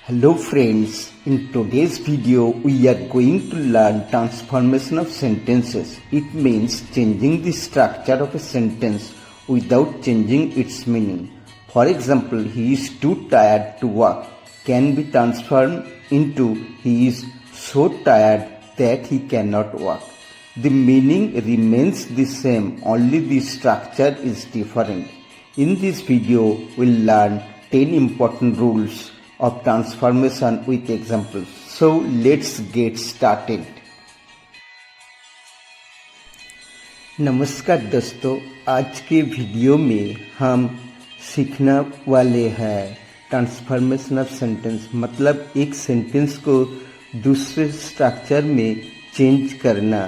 Hello friends, in today's video we are going to learn transformation of sentences. It means changing the structure of a sentence without changing its meaning. For example, he is too tired to walk can be transformed into he is so tired that he cannot walk. The meaning remains the same, only the structure is different. In this video, we'll learn 10 important rules of transformation with examples. So let's get started. नमस्कार दोस्तों, आज के video में हम सीखने वाले हैं transformation of sentence, मतलब एक सेंटेंस को दूसरे स्ट्रक्चर में चेंज करना,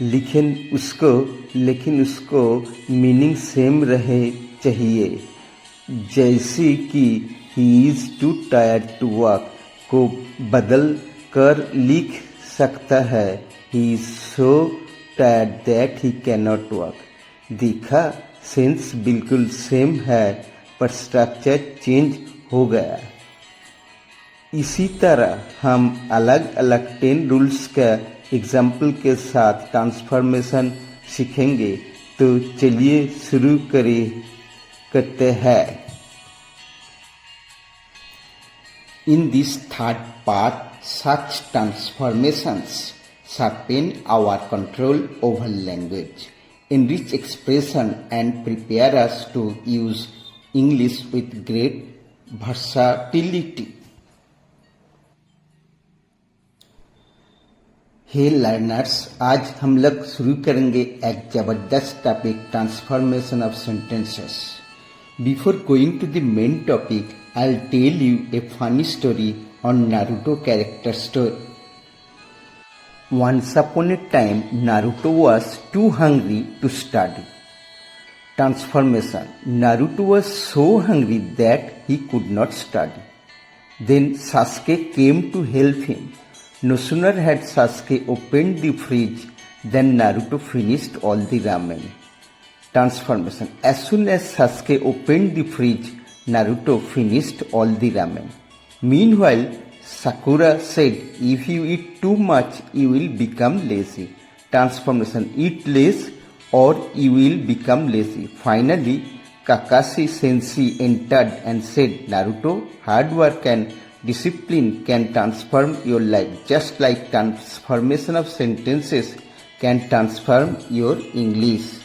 लेकिन उसको मीनिंग सेम रहे चाहिए। जैसे कि he is too tired to walk को बदल कर लिख सकता है he is so tired that he can not walk. देखा, सेंस बिल्कुल सेम है पर स्ट्रक्चर चेंज हो गया। इसी तरह हम अलग अलग 10 रूल्स का एग्जाम्पल के साथ ट्रांसफॉर्मेशन सीखेंगे। तो चलिए शुरू करते हैं। In this third part, such transformations sharpen our control over language, enrich expression and prepare us to use English with great versatility. Hey learners, आज हम लोग शुरू करेंगे एक जबरदस्त topic, transformation of sentences. Before going to the main topic, I'll tell you a funny story on Naruto character story. Once upon a time, Naruto was too hungry to study. Transformation. Naruto was so hungry that he could not study. Then Sasuke came to help him. No sooner had Sasuke opened the fridge than Naruto finished all the ramen. Transformation. As soon as Sasuke opened the fridge, Naruto finished all the ramen. Meanwhile, Sakura said, if you eat too much, you will become lazy. Transformation. Eat less or you will become lazy. Finally, Kakashi Sensei entered and said, Naruto, hard work and discipline can transform your life, just like transformation of sentences can transform your English.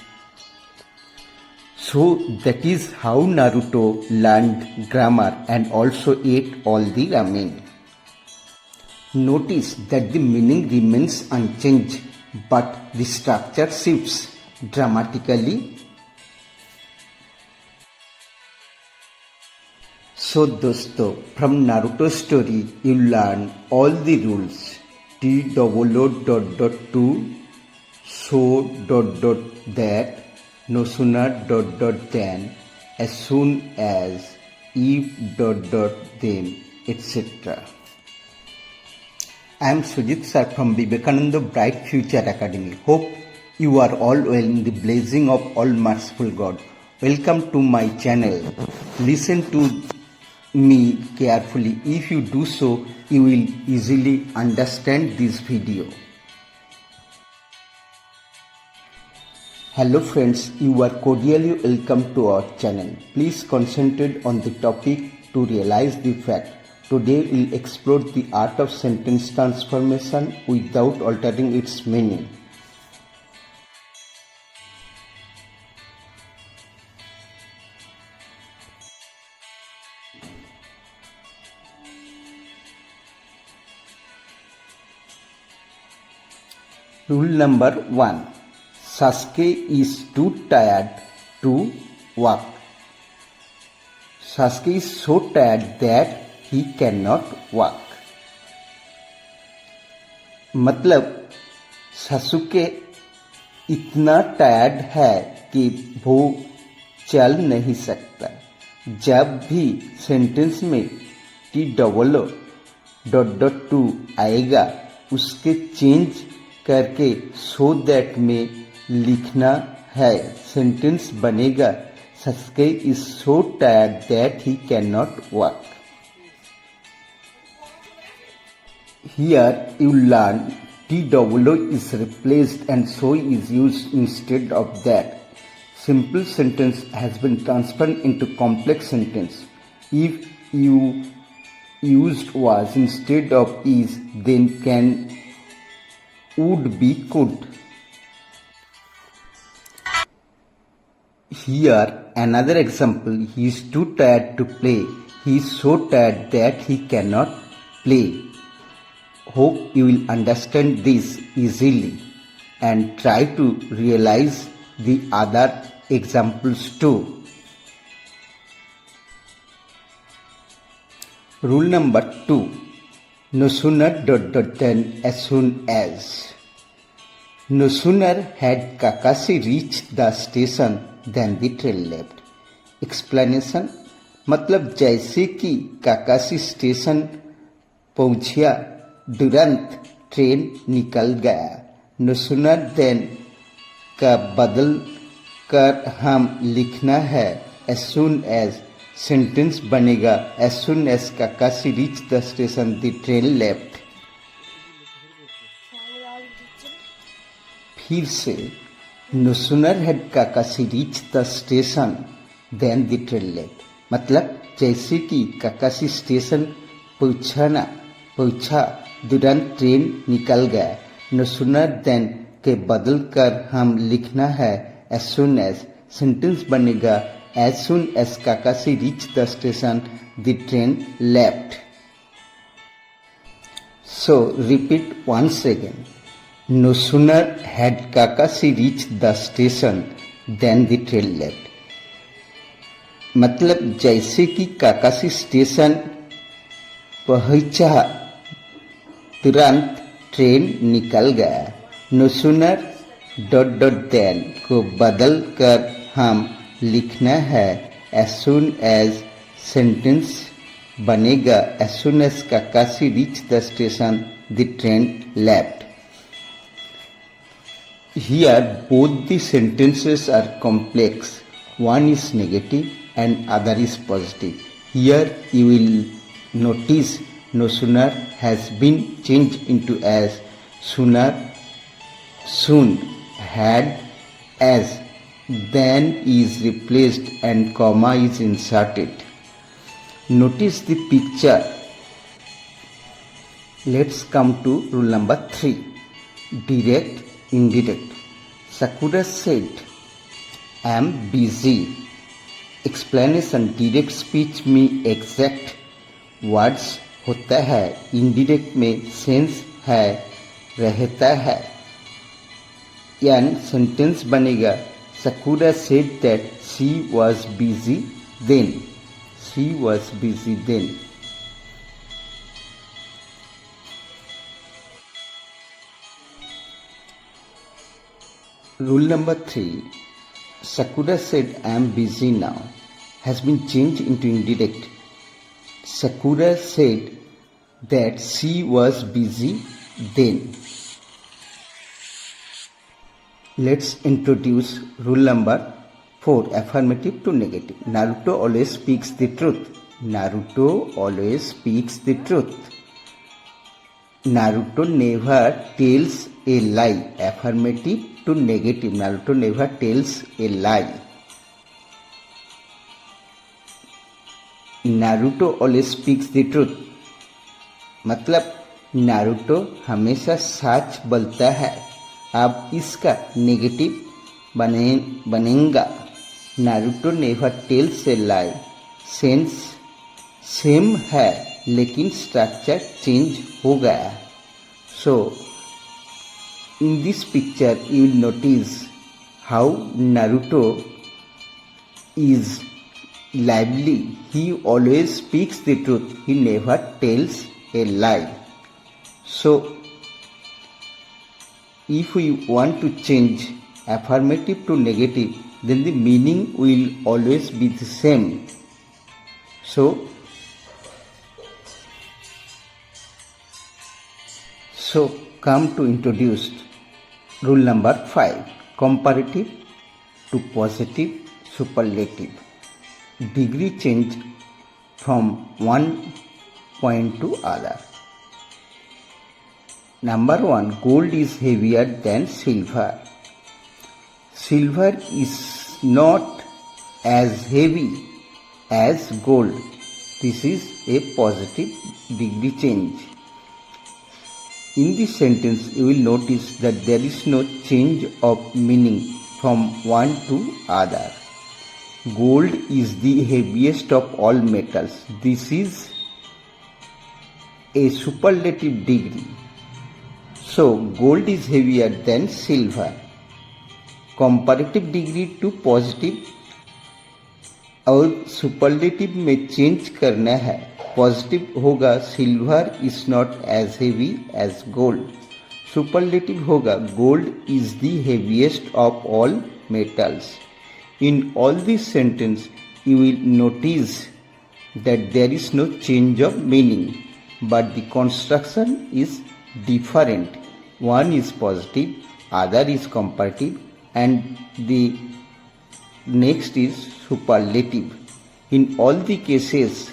So that is how Naruto learned grammar and also ate all the ramen. Notice that the meaning remains unchanged, but the structure shifts dramatically. So दोस्तों, from Naruto story you learn all the rules. T-O-O-to, so ... that, no sooner ... than, as soon as, if ... then, etc. I am Sujit sir from Vivekananda Bright Future Academy. Hope you are all well in the blessing of all merciful God. Welcome to my channel. Listen to me carefully. If you do so, you will easily understand this video. Hello friends, you are cordially welcome to our channel. Please concentrate on the topic to realize the fact. Today we'll explore the art of sentence transformation without altering its meaning. Rule number 1. Sasuke is too tired to walk. Sasuke is so tired that he cannot walk. मतलब सासुके इतना tired है कि वो चल नहीं सकता। जब भी सेंटेंस में T-O-O.2 आएगा, उसके चेंज करके so that में लिखना है। सेंटेंस बनेगा Sasuke is so tired that he cannot walk. Here you learn TOO is replaced and so is used instead of that. Simple sentence has been transformed into complex sentence. If you used was instead of is, then can would be could. Here another example. He is too tired to play. He is so tired that he cannot play. Hope you will understand this easily and try to realize the other examples too. Rule number 2. No sooner than as soon as. No sooner had Kakashi reached the station than the train left. Explanation. मतलब जैसे कि काकाशी station पहुंचा तुरंत train निकल गया. No sooner than का बदल कर हम लिखना है as soon as. सेंटेंस बनेगा as soon as Kakashi reached the station the train left. फिर से no sooner had Kakashi reached the station than the train left. मतलब जैसे कि काकाशी स्टेशन पहुंचा तुरंत ट्रेन निकल गया. No sooner than के बदल कर हम लिखना है as soon as. सेंटेंस बनेगा as soon as Kakashi reached the station the train left. So repeat once again. No sooner had Kakashi reached the station than the train left. मतलब जैसे कि काकाशी स्टेशन पहुंचा तुरंत ट्रेन निकल गया. No sooner ... than को बदल कर हम लिखना है as soon as. सेंटेंस बनेगा as soon as Kakashi reached the station the train left. Here both the sentences are complex. One is negative and other is positive. Here you will notice no sooner has been changed into as. Sooner, soon, had, as, then is replaced and comma is inserted. Notice the picture. Let's come to rule number 3. Direct, indirect. Sakura said, I am busy. Explanation. Direct speech में exact words होता है. Indirect में sense है, रहता है. यानी sentence बनेगा Sakura said that she was busy then. She was busy then. Rule number 3. Sakura said I am busy now has been changed into indirect. Sakura said that she was busy then. Let's introduce rule number 4. Affirmative to negative. Naruto always speaks the truth. Naruto always speaks the truth. Naruto never tells a lie. Affirmative to negative. Naruto never tells a lie. Naruto always speaks the truth. मतलब Naruto हमेशा सच बोलता है. अब इसका negative बनेगा Naruto never tells a lie. Sense same है लेकिन स्ट्रक्चर चेंज हो गया. So in this picture you will notice how Naruto is lively. He always speaks the truth. He never tells a lie. So if we want to change affirmative to negative, then the meaning will always be the same. So come to introduce rule number 5. Comparative to positive superlative. Degree change from one point to other. Number 1. Gold is heavier than silver. Silver is not as heavy as gold. This is a positive degree change. In this sentence, you will notice that there is no change of meaning from one to other. Gold is the heaviest of all metals. This is a superlative degree. So, gold is heavier than silver. Comparative degree to positive और superlative में change करना है. Positive होगा silver is not as heavy as gold. Superlative होगा gold is the heaviest of all metals. In all this sentence you will notice that there is no change of meaning, but the construction is different. One is positive, other is comparative, and the next is superlative. In all the cases,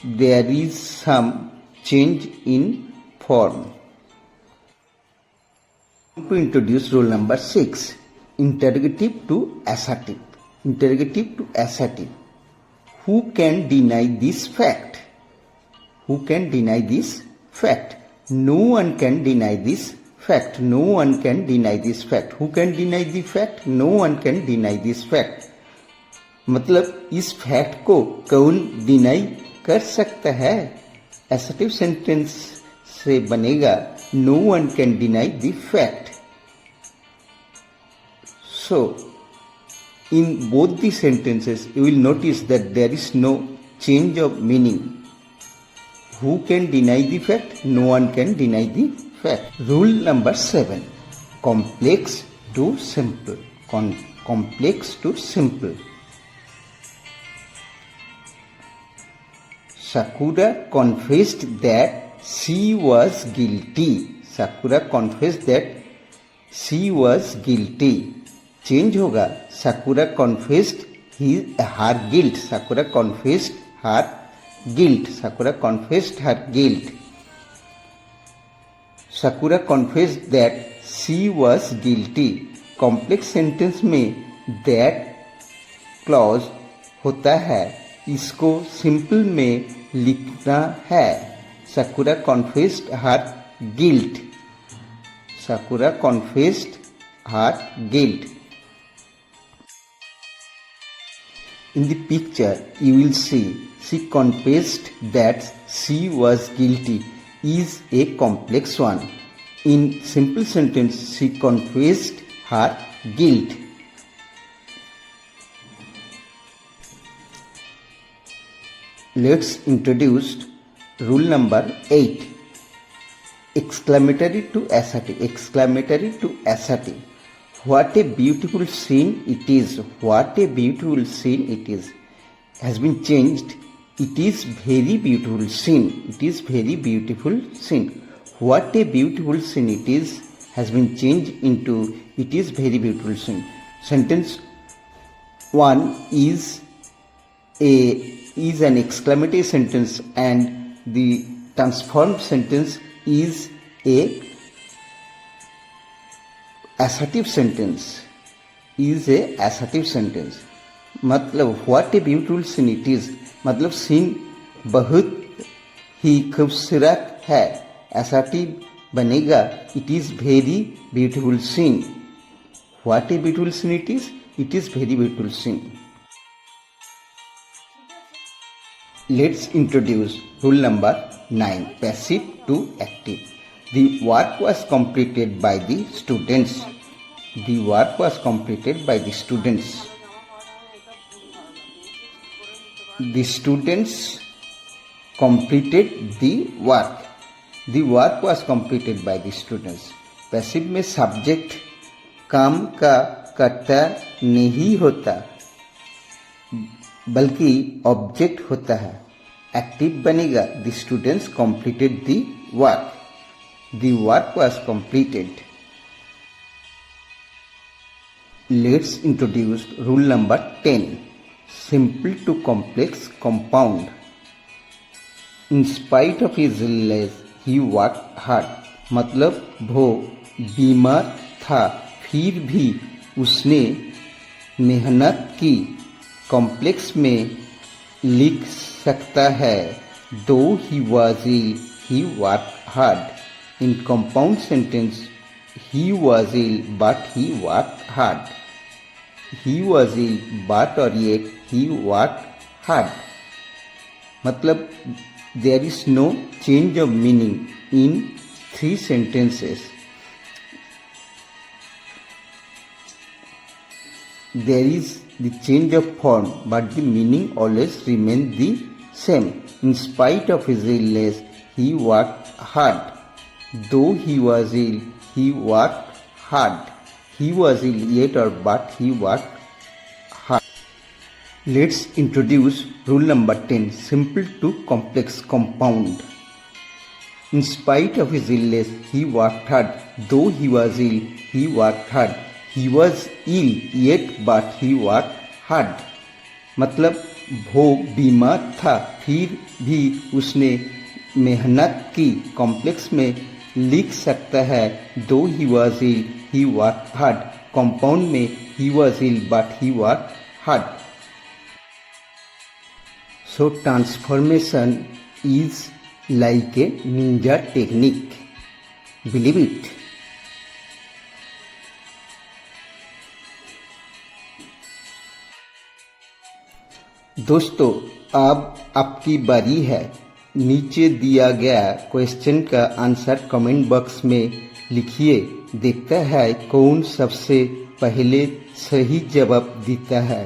there is some change in form. To introduce rule number 6, interrogative to assertive. Interrogative to assertive. Who can deny this fact? Who can deny this fact? No one can deny this fact. No one can deny this fact. Who can deny the fact? No one can deny this fact. मतलब इस fact को कौन deny कर सकता है? Assertive sentence से बनेगा no one can deny the fact. So, in both the sentences, you will notice that there is no change of meaning. Who can deny the fact? No one can deny the fact. Rule number 7. Complex to simple. Complex to simple. Sakura confessed that she was guilty. Sakura confessed that she was guilty. Change होगा Sakura confessed her guilt. Sakura confessed her guilt. Sakura confessed her guilt. Sakura confessed that she was guilty. Complex sentence में that clause होता है. इसको simple में लिखना है. Sakura confessed her guilt. Sakura confessed her guilt. In the picture, you will see she confessed that she was guilty is a complex one. In simple sentence, she confessed her guilt. Let's introduce rule number 8. Exclamatory to assertive. Exclamatory to assertive. What a beautiful scene it is. What a beautiful scene it is. Has been changed. It is very beautiful scene. It is very beautiful scene. What a beautiful scene it is has been changed into it is very beautiful scene. Sentence 1 is an exclamatory sentence and the transformed sentence is a assertive sentence. Is a assertive sentence. मतलब what a beautiful scene it is, मतलब scene बहुत ही खूबसूरत है. assertive बनेगा it is very beautiful scene. What a beautiful scene it is, it is very beautiful scene. Let's introduce rule number 9, passive to active. The work was completed by the students. The work was completed by the students. The students completed the work. The work was completed by the students. Passive में subject काम का कर्ता नहीं होता बल्कि object होता है. Active बनेगा the students completed the work. The work was completed. Let's introduce rule number 10. Simple to complex compound. In spite of his illness, he worked hard मतलब वो बीमार था फिर भी उसने मेहनत की। कॉम्प्लेक्स में लिख सकता है दो he was ill he worked hard. In compound sentence he was ill but he worked hard, he was ill but और येट ही वर्कड हार्ड मतलब there is no change of meaning in 3 sentences. There is the change of form, but the meaning always remains the same. In spite of his illness, he worked hard. Though he was ill, he worked hard. He was ill yet or but he worked hard. Let's introduce rule number 10, simple to complex compound. In spite of his illness, he worked hard. Though he was ill, he worked hard. He was ill yet but he worked hard मतलब वो बीमार था फिर भी उसने मेहनत की। Complex में लिख सकता है दो he was ill he worked hard, compound में he was ill but he worked hard. So transformation is like a ninja technique. Believe it. दोस्तों अब आपकी बारी है। नीचे दिया गया क्वेश्चन का आंसर कमेंट बॉक्स में लिखिए। देखता है कौन सबसे पहले सही जवाब देता है।